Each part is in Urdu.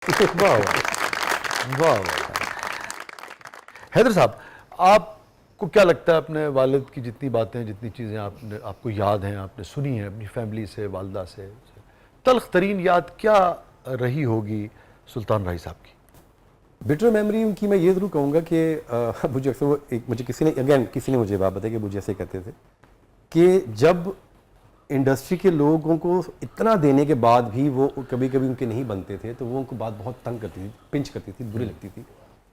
واہ واہ واہ واہ. حیدر صاحب، آپ کو کیا لگتا ہے اپنے والد کی جتنی باتیں، جتنی چیزیں آپ کو یاد ہیں، آپ نے سنی ہیں اپنی فیملی سے، والدہ سے، تلخ ترین یاد کیا رہی ہوگی سلطان راہی صاحب کی؟ بٹر میموری ان کی میں یہ ضرور کہوں گا کہ مجھے اکثر مجھے کسی نے مجھے بات بتائی کہ مجھے ایسے کہتے تھے کہ جب انڈسٹری کے لوگوں کو اتنا دینے کے بعد بھی وہ کبھی کبھی ان کے نہیں بنتے تھے تو وہ ان کو بات بہت تنگ کرتی تھی، پنچ کرتی تھی، بری لگتی تھی.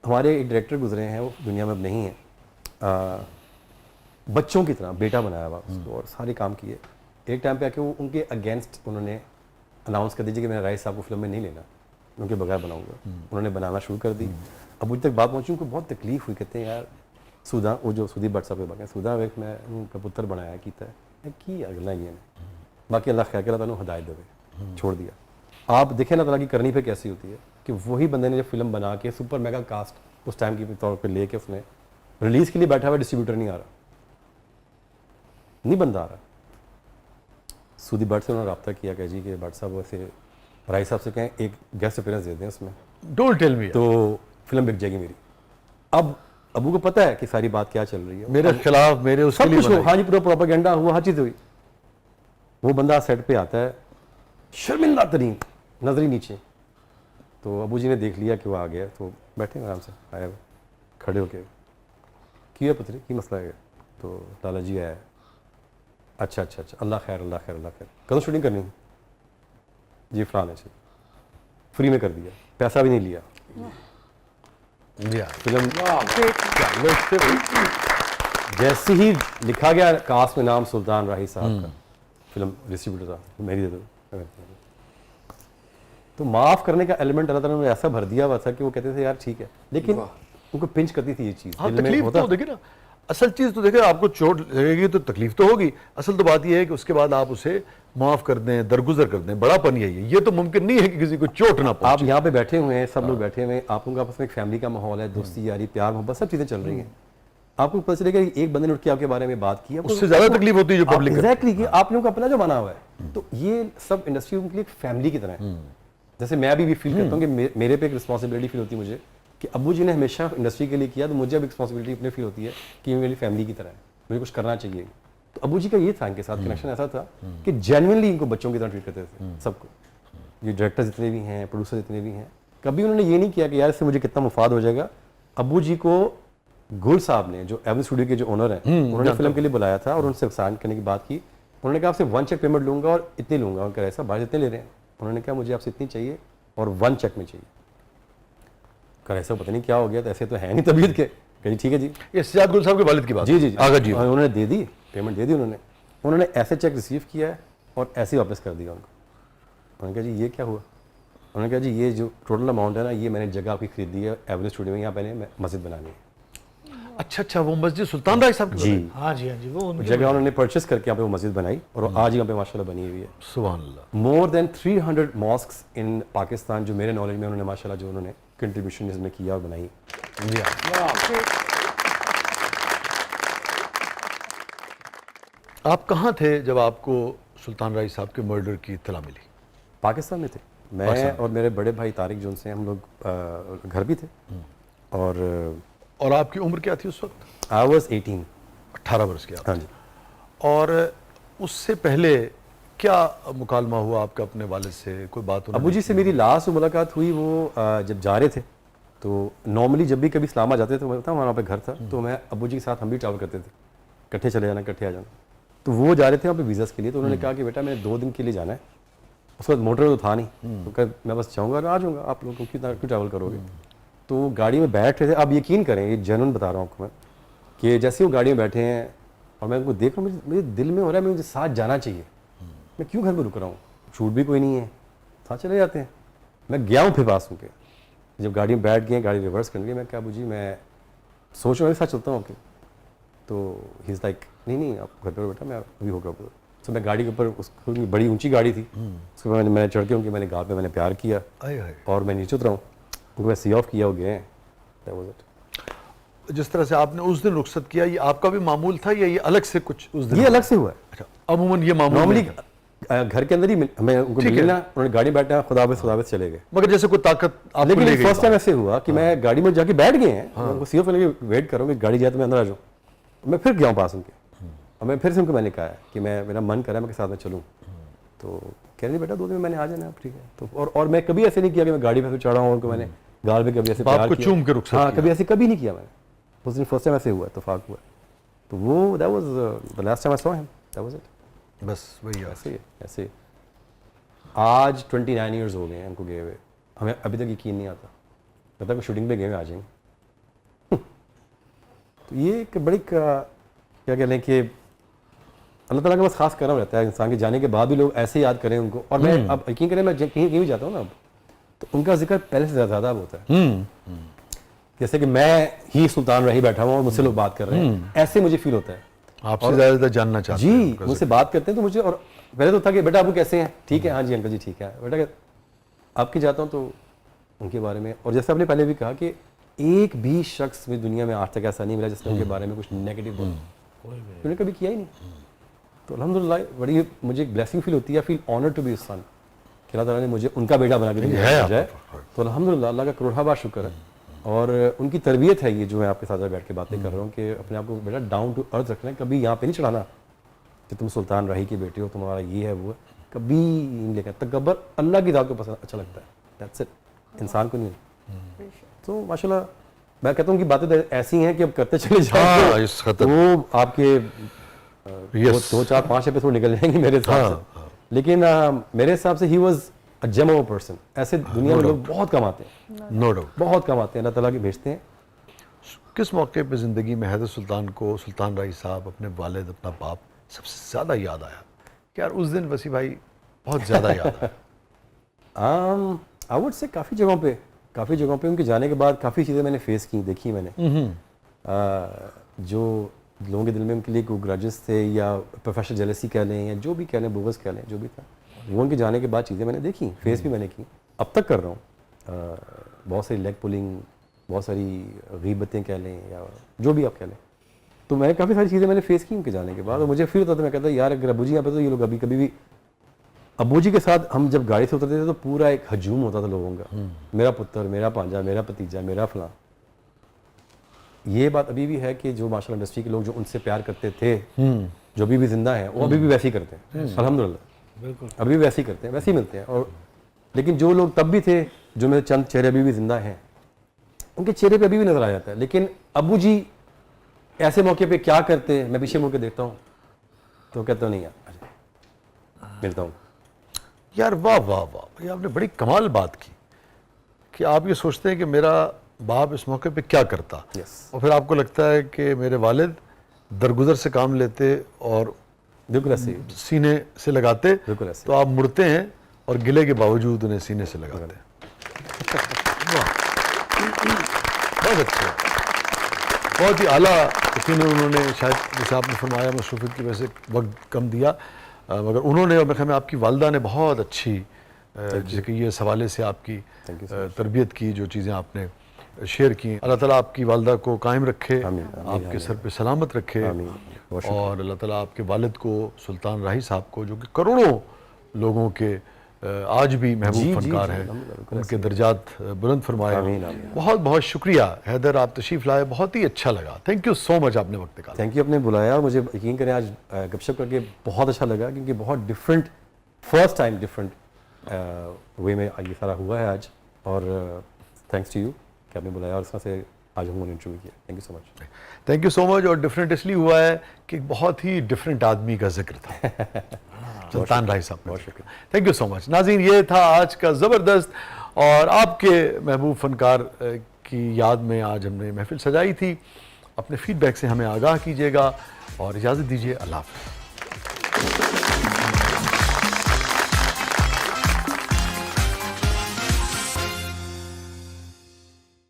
ہمارے ایک ڈائریکٹر گزرے ہیں، وہ دنیا میں اب نہیں ہیں، بچوں کی طرح بیٹا بنایا ہوا اس کو اور سارے کام کیے. ایک ٹائم پہ آ کے وہ ان کے اگینسٹ انہوں نے اناؤنس کر دیجیے کہ میں راہی صاحب کو فلم میں نہیں لینا، ان کے بغیر بناؤں گا. انہوں نے بنانا شروع کر دی. اب مجھ تک بات پہنچی، ان کو بہت تکلیف ہوئی. کہتے ہیں یار سودا، وہ جو سودی بٹ صاحب کے باقی سودا ویک میں ان کا پتر بنایا کیتا ہے کی اگلا یہ نے باقی اللہ خیر کر اللہ تعالیٰ ہدایت دے، چھوڑ دیا. آپ دیکھیں نا تعالیٰ کی کرنی پہ کیسی ہوتی ہے کہ وہی بندے نے جب فلم بنا کے سپر میگا کاسٹ اس ٹائم کی طور پہ لے کے اس میں ریلیز کے لیے بیٹھا ہوا، ڈسٹریبیوٹر نہیں آ رہا، نہیں بندہ آ رہا. سودی بٹ سے انہوں نے رابطہ کیا کہ جی کہ بٹ صاحب ویسے راہی صاحب سے کہیں ایک گیسٹ اپیرنس دے دیں اس میں، ڈونٹ ٹیل می، تو فلم بک جائے گی میری. اب ابو کو پتہ ہے کہ ساری بات کیا چل رہی ہے، میرے خلاف، میرے اس کے سب لیے کچھ ہو، ہاں جی پورا پروپیگنڈا ہوا، ہر چیز ہوئی. وہ بندہ سیٹ پہ آتا ہے شرمندہ ترین، نظری نیچے. تو ابو جی نے دیکھ لیا کہ وہ آ گیا تو بیٹھے آرام سے، آیا وہ کھڑے ہو کے کیا پتری کی مسئلہ ہے. تو لالا جی آیا، اچھا اچھا اچھا، اللہ خیر اللہ خیر اللہ خیر، کدوں شوٹنگ کرنی ہے جی فلاں ہے، فری میں کر دیا، پیسہ بھی نہیں لیا. فلم جیسے ہی لکھا گیا کاسٹ میں نام سلطان راہی صاحب کا، فلم ڈسٹریبیوٹر صاحب میری دے دو. تو معاف کرنے کا ایلیمنٹ اللہ تعالیٰ نے ایسا بھر دیا ہوا تھا کہ وہ کہتے تھے یار ٹھیک ہے، لیکن ان کو پنچ کرتی تھی یہ چیز. ہاں تکلیف تو دیکھیں نا، اصل چیز تو دیکھیں، آپ کو چوٹ لگے گی تو تکلیف تو ہوگی. اصل تو بات یہ ہے کہ اس کے بعد آپ اسے معاف کر دیں، درگزر کر دیں. بڑا پن یہی ہے، یہ تو ممکن نہیں ہے کہ کسی کو چوٹ نہ پہنچے. آپ یہاں پہ بیٹھے ہوئے ہیں، سب لوگ بیٹھے ہوئے ہیں، آپ لوگوں کا آپس میں ایک فیملی کا ماحول ہے، دوستی یاری پیار محبت سب چیزیں چل رہی ہیں. آپ کو پتہ چلے گا ایک بندے نے اٹھ کے آپ کے بارے میں بات کی، اس سے زیادہ تکلیف ہوتی ہے جو پبلک کرتی ہے. ایگزیکٹلی کہ آپ لوگوں کا اپنا جو بنا ہوا ہے. تو یہ سب انڈسٹری ان کے لیے ایک فیملی کی طرح ہے. جیسے میں بھی فیل کرتا ہوں کہ میرے پہ ایک رسپانسبلٹی فیل ہوتی ہے مجھے کہ ابو جی نے ہمیشہ انڈسٹری کے لیے کیا، تو مجھے اب رسپانسبلٹی اپنے فیل ہوتی ہے کہ میری فیملی کی طرح ہے، مجھے کچھ کرنا چاہیے. تو ابو جی کا یہ تھا، ان کے ساتھ کنیکشن ایسا تھا کہ جینوئنلی ان کو بچوں کی طرح ٹریٹ کرتے تھے سب کو. یہ ڈائریکٹر جتنے بھی ہیں، پروڈیوسر جتنے بھی ہیں، کبھی انہوں نے یہ نہیں کیا کہ یار اس سے مجھے کتنا مفاد ہو جائے گا. ابو جی کو گل صاحب نے، جو ایون اسٹوڈیو کے جو اونر ہیں، انہوں نے فلم کے لیے بلایا تھا اور ان سے سائن کرنے کی بات کی. انہوں نے کہا آپ سے 1 چیک پیمنٹ لوں گا اور اتنے لوں گا. ان کا ایسا باہر اتنے لے رہے ہیں. انہوں نے کہا مجھے آپ سے اتنی چاہیے اور 1 چیک میں چاہیے. کہا ایسا پتہ نہیں کیا ہو گیا، تو ایسے تو ہے نہیں طبیعت کے. کہ ٹھیک ہے جی، یہ سجاد گل صاحب کے والد کی بات. جی جی آگا جی، انہوں نے دے دی پیمنٹ، دے دی. انہوں نے ایسے چیک ریسیو کیا ہے اور ایسے ہی واپس کر دیا ان کو. انہوں نے کہا جی یہ کیا ہوا؟ انہوں نے کہا جی یہ جو ٹوٹل اماؤنٹ ہے نا، یہ میں نے جگہ آپ کی خریدی ہے ایون اسٹوڈیو میں، یہاں پہ نے مسجد بنانی ہے. اچھا اچھا، وہ مسجد سلطان راہی صاحب کی جی ہاں جی ہاں جی، وہ جگہ انہوں نے پرچیز کر کے یہاں پہ وہ مسجد بنائی اور آج یہاں پہ ماشاءاللہ بنی ہوئی ہے. سبحان اللہ. مور دین 300 ماسکس ان پاکستان، جو میرے نالج میں انہوں نے ماشاءاللہ جو انہوں نے کنٹریبیوشن اس میں کیا اور بنائی. آپ کہاں تھے جب آپ کو سلطان راہی صاحب کے مرڈر کی اطلاع ملی؟ پاکستان میں تھے میں اور میرے بڑے بھائی طارق جو ان سے ہم لوگ گھر بھی تھے. اور آپ کی عمر کیا تھی اس وقت؟ I was 18. 18 برس کی آپ. ہاں جی. اور اس سے پہلے کیا مکالمہ ہوا آپ کا اپنے والد سے؟ کوئی بات؟ ابو جی سے میری لاسٹ ملاقات ہوئی وہ جب جا رہے تھے. تو نارملی جب بھی کبھی اسلام آباد جاتے تھے، میں وہاں پہ گھر تھا، تو میں ابو جی کے ساتھ ہم بھی ٹریول کرتے تھے، کٹھے چلے جانا کٹھے آ جانا. تو وہ جا رہے تھے وہاں پہ ویزاس کے لیے. تو انہوں نے کہا کہ بیٹا میں 2 دن کے لیے جانا ہے. اس کے بعد موٹر تو تھا نہیں، تو کہ میں بس جاؤں گا اور آ جاؤں گا، آپ لوگوں کو کیوں ٹریول کرو گے. تو گاڑی میں بیٹھ رہے تھے. آپ یقین کریں، یہ جنون بتا رہا ہوں آپ کو میں، کہ جیسے وہ گاڑی میں بیٹھے ہیں اور میں ان کو دیکھ رہا ہوں، میرے دل میں ہو رہا ہے مجھے ساتھ جانا چاہیے. میں کیوں گھر میں رک رہا ہوں، شوٹ بھی کوئی نہیں ہے، ساتھ چلے جاتے ہیں. میں گیا ہوں پھر پاس ہوں کے، جب گاڑی میں بیٹھ گئے، گاڑی ریورس کر گئی، میں کہا ابو جی میں سوچ رہا ہوں ساتھ چلتا ہوں آپ کے. تو ہی از لائک نہیں آپ گھر پہ بیٹھا، میں ابھی ہو گیا. تو میں گاڑی کے اوپر، اس کی بڑی اونچی گاڑی تھی، اس کے بعد میں نے چڑھ کے ان کے میں نے گال پہ میں نے پیار کیا اور میں نیچے اترا ہوں. ان کو میں سی آف کیا ہو گئے ہیں. جس طرح سے آپ نے اس دن رخصت کیا، یہ آپ کا بھی معمول تھا یا یہ الگ سے کچھ اس دن؟ یہ الگ سے ہوا ہے. اچھا، عموماً یہ معمول نارملی گھر کے اندر ہی ہمیں ان کو ملنا, انہوں نے گاڑی بیٹھا, خدا حافظ چلے گئے. مگر جیسے کوئی طاقت آپ کو لیکن لے گئی. فرسٹ ٹائم ایسے ہوا کہ میں گاڑی میں جا کے بیٹھ گئے ہیں, ان کو سی او لگے ویٹ کروں کہ گاڑی جائے تو میں اندر آ جاؤں. میں پھر گیا ہوں پاس ان کے, اور میں پھر سے ان کو میں نے کہا کہ میرا من کر رہا ہے میں کے ساتھ میں چلوں. تو کہہ رہے بیٹا 2 دن میں نے آ جانا, ٹھیک ہے. تو اور میں کبھی ایسے نہیں کیا کہ میں گاڑی پہ چڑھا ہوں, ان کو میں نے گال پہ کبھی ایسے آپ کو چوم کے رخصت ہاں کبھی ایسے کبھی نہیں کیا میں نے. اس دن فرسٹ ٹائم ایسے ہوا, اتفاق ہوا. تو وہ that was the last time I saw ہم, دیٹ واز اٹ. بس وہی ایسے ایسے آج 29 ایئرز ہو گئے ہیں ان کو گئے ہوئے, ہمیں ابھی تک یقین نہیں آتا, مطلب کہ شوٹنگ پہ گئے ہوئے آ جائیں گے. تو یہ ایک بڑی کیا کہہ لیں کہ اللہ تعالیٰ کا بس خاص کرم رہتا ہے انسان کے جانے کے بعد بھی لوگ ایسے یاد کریں ان کو. اور میں اب یقین کریں میں کہیں بھی جاتا ہوں نا اب, تو ان کا ذکر پہلے سے زیادہ اب ہوتا ہے. جیسے کہ میں ہی سلطان رہی بیٹھا ہوں اور مجھ سے لوگ بات کر رہے ہیں, ایسے مجھے فیل ہوتا ہے. آپ سے زیادہ جاننا چاہتے ہیں. جی مجھ سے بات کرتے ہیں تو مجھے, اور پہلے تو تھا کہ بیٹا آپ کیسے ہیں, ٹھیک ہے, ہاں جی انکل جی ٹھیک ہے بیٹا. آپ کی جاتا ہوں تو ان کے بارے میں, اور جیسے آپ نے پہلے بھی کہا کہ ایک بھی شخص میں دنیا میں آج تک ایسا نہیں ملا جس نے ان کے بارے میں کچھ نیگیٹو بولا, انہوں نے کبھی کیا ہی نہیں. تو الحمدللہ بڑی مجھے ایک بلیسنگ فیل ہوتی ہے, feel honour to be his son, کہ اللہ تعالیٰ نے مجھے ان کا بیٹا بنا کے دیا. تو الحمدللہ اللہ کا کروڑا بار شکر ہے. اور ان کی تربیت ہے یہ جو میں آپ کے ساتھ بیٹھ کے باتیں کر رہا ہوں, کہ اپنے آپ کو بیٹا ڈاؤن ٹو ارتھ رکھنا ہے, کبھی یہاں پہ نہیں چڑھانا کہ تم سلطان راہی کے بیٹے ہو, تمہارا یہ ہے وہ ہے, کبھی نہیں لے کر. تکبر اللہ کی ذات کو پسند اچھا لگتا ہے, دیٹس اٹ, انسان کو نہیں. تو ماشاء اللہ میں کہتا ہوں کہ باتیں ایسی ہیں کہ اب کرتے چلے جائیں تو آپ کے 2-4-5 ایپیسوڈ نکل جائیں گے میرے حساب سے. لیکن میرے حساب سے he was a gem of person. ایسے دنیا میں لوگ بہت کم آتے ہیں, نو ڈاؤٹ بہت کم آتے ہیں, اللہ تعالیٰ کے بھیجتے ہیں. کس موقع پہ زندگی میں حیدر سلطان کو, سلطان راہی صاحب, اپنے والد, اپنا باپ سب سے زیادہ یاد آیا کہ یار اس دن وسیع بھائی بہت زیادہ یاد آیا؟ آئی وڈ سے کافی جگہوں پہ ان کے جانے کے بعد کافی چیزیں میں نے فیس کی, دیکھی میں نے. جو لوگوں کے دل میں ان کے لیے کوئی گرجز تھے یا پروفیشنل جیلسی کہہ لیں یا جو بھی کہہ لیں, بغض کہہ لیں, جو بھی تھا, وہ ان کے جانے کے بعد چیزیں میں نے دیکھی, فیس بھی میں نے کی, اب تک کر رہا ہوں. بہت ساری لیگ پولنگ, بہت ساری غیبتیں کہہ لیں یا جو بھی آپ کہہ لیں. تو میں نے کافی ساری چیزیں میں نے فیس کی ان کے جانے کے بعد, اور مجھے فیل ہوتا تھا, میں کہتا یار اگر ابو جی یہاں پہ, تو یہ لوگ کبھی بھی ابو جی کے ساتھ ہم جب گاڑی سے اترتے تھے تو پورا ایک ہجوم ہوتا تھا لوگوں کا, میرا پتر, میرا پانجا, میرا بھتیجا, میرا فلاں. یہ بات ابھی بھی ہے کہ جو مارشل انڈسٹری کے لوگ جو ان سے پیار کرتے تھے, جو ابھی بھی زندہ ہیں, وہ ابھی بھی ویسے ہی کرتے ہیں الحمدللہ, بالکل ابھی بھی ویسے ہی کرتے ہیں, ویسے ہی ملتے ہیں. اور لیکن جو لوگ تب بھی تھے, جو میرے چند چہرے ابھی بھی زندہ ہیں, ان کے چہرے پہ ابھی بھی نظر آ جاتا ہے. لیکن ابو جی ایسے موقع پہ کیا کرتے ہیں, میں پیچھے مڑ کے دیکھتا ہوں تو کہتا ہوں نہیں یار ملتا ہوں. یار واہ واہ واہ بھائی, آپ نے بڑی کمال بات کی کہ آپ یہ سوچتے ہیں کہ میرا باپ اس موقع پہ کیا کرتا, اور پھر آپ کو لگتا ہے کہ میرے والد درگزر سے کام لیتے اور بالکل ایسے سینے سے لگاتے, بالکل ایسے, تو آپ مڑتے ہیں اور گلے کے باوجود انہیں سینے سے لگاتے ہیں. بہت اچھا, بہت ہی اعلیٰ. یقیناً انہوں نے شاید جیسے آپ نے فرمایا مصروفیت کی وجہ سے وقت کم دیا, مگر انہوں نے, اور میرے خیال میں آپ کی والدہ نے بہت اچھی, جیسے کہ یہ اس حوالے سے آپ کی تربیت کی, جو چیزیں آپ نے شیئر کی. اللہ تعالیٰ آپ کی والدہ کو قائم رکھے, آپ کے سر پہ سلامت رکھے, اور اللہ تعالیٰ آپ کے والد کو, سلطان راہی صاحب کو, جو کہ کروڑوں لوگوں کے آج بھی محبوب فنکار ہیں, ان کے درجات بلند فرمائے. بہت بہت شکریہ حیدر, آپ تشریف لائے, بہت ہی اچھا لگا. تھینک یو سو مچ, آپ نے وقت نکالا. تھینک یو, آپ نے بلایا, مجھے یقین کریں آج گپ شپ کر کے بہت اچھا لگا, کیونکہ بہت different, first time different way میں یہ سارا ہوا ہے آج. اور تھینکس ٹو یو کہ آپ نے بلایا اور اس طرح سے آج ہم نے انٹرویو کیا. Thank you so much. Thank you so much. اور ڈفرینٹ اس لیے ہوا ہے کہ ایک بہت ہی ڈفرینٹ آدمی کا ذکر تھا, سلطان راہی صاحب. بہت شکریہ. تھینک یو سو مچ. ناظرین, یہ تھا آج کا زبردست, اور آپ کے محبوب فنکار کی یاد میں آج ہم نے محفل سجائی تھی. اپنے فیڈ بیک سے ہمیں آگاہ کیجیے گا, اور اجازت دیجیے. اللہ حافظ.